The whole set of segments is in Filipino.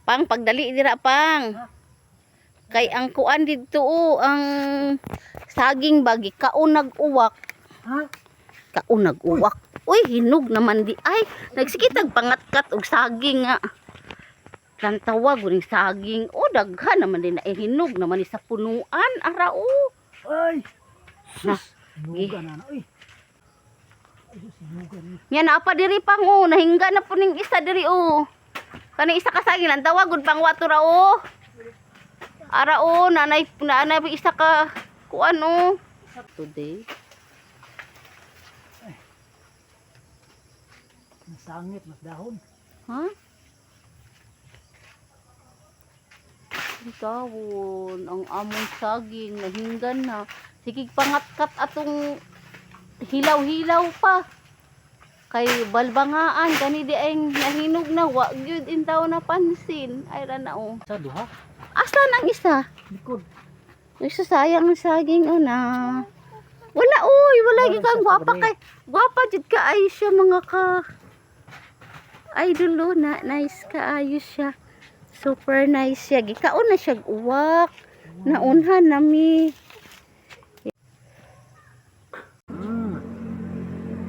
Pang pagdali dira pang. Kay ang kuan didto ang saging bagi kaunag uwak. Ha? Kaunag uwak. Uy, hinog naman di ay. Nagsikitag pangatkat og saging nga. Tantawag uning saging. O daghan naman din ay hinog naman ni sa punuan ara o. Ay. Na. Nuga na. Uy. Ay, nuga ni. Yan apa diri pang o. Nahingga na po ning isa diri o. Kani isa ka saging lang tawag gud pang wato ra o. Ara o nanay isa ka kuan o. Today. Nasangit mas dahon. Ha? Tawon ang among saging nahinggan na. Sige pangatkat atong hilaw-hilaw pa. Kay balbangaan kani di ay nahinog na wa gyud intaw na pansin. Ay ra na o. Sa duha. Asa nang isa? Likod. Isa sayang ang saging o na. Wala oy, wala gyud kang gwapa kay. Gwapa jud ka ay siya mga ka. Ay dulo na nice kaayo siya. Super nice siya. Gikaon na siya uwak. Naunhan nami.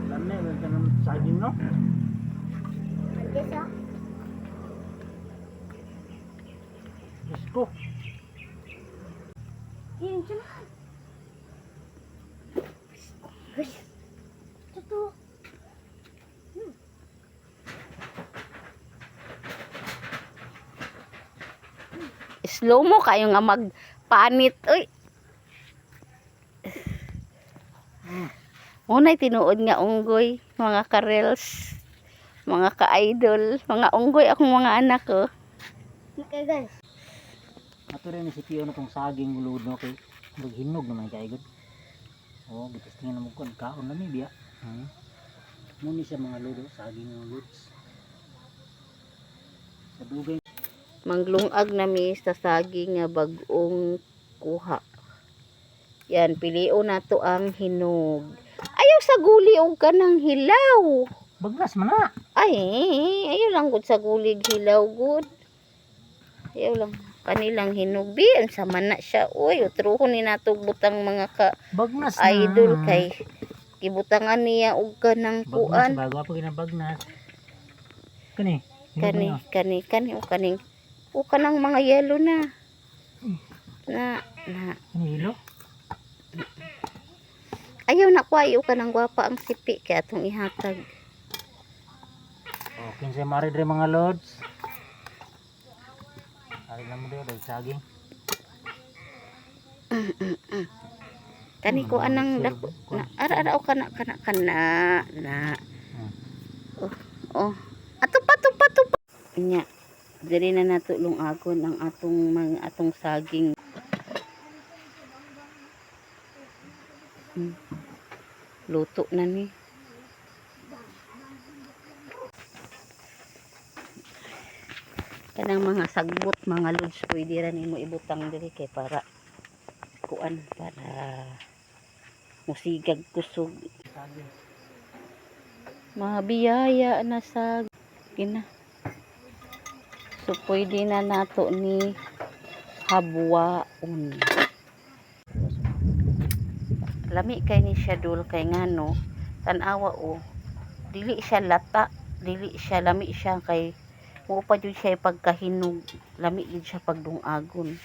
Lame man kanang saging no. Let's go. Slow mo kayo nga magpanit. Uy. Unay tinuod nga unggoy, mga ka-reels, mga ka-idol, mga unggoy akong mga anak ko. Okay guys. Ato rin si Pio na tong saging gulod no kay maghinog naman kay gud. Oh, gitistingan mo kon kaon na mi biya. Muni siya mga ludo, saging mga ludes. Sa dugay Manglungag na mi sa saging nga bagong kuha. Yan, piliu na to ang hinog. Ayaw sa guli og kanang hilaw. bagnas man na. Ay, ayaw lang gud sa gulig hilaw gud. Ayaw lang kanilang hinog. Biyan sa mana siya. Uy, utruhon ni nato butang mga Bagnas na. idol kay gibutangan niya og kanang Bagnas kuan. bago pa kinang bagnas. Kani. Kani o kaning o kanang mga yellow na. Kani hilo. Ayaw na kwayo kanang gwapa ang sipi kay atong ihatag. Oh, kinsa mari dre mga lods. Ari na mo dre saging. Kani ko anang dako na ara o kana na. Oh. Atupa. Nya. Diri na nato lungagon ang atong saging. Luto na ni. Kanang mga sagbot, mga lods pwede ra nimo ibutang diri kay para kuan para musigag kusog. Mga biyaya na sa gina. So pwede na nato ni habwaon. Lami kay ni siya dul kay ngano tan-awa o dili siya lata, dili siya lami siya kay mo pa jud siya pagkahinog, lami jud siya pagdungagon.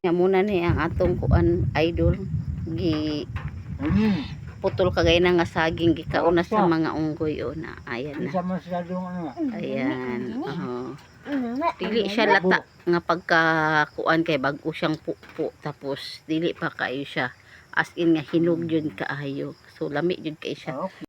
Nya muna ni ang atong kuan idol gi putol kagay na nga saging gikauna sa mga unggoy o na ayan na. Isa masyadong ano. Ayan. Dili siya lata nga pagkakuan kay bag-o siyang pupo tapos dili pa kayo siya as in nga hinog jud kaayo. So lami jud kay siya.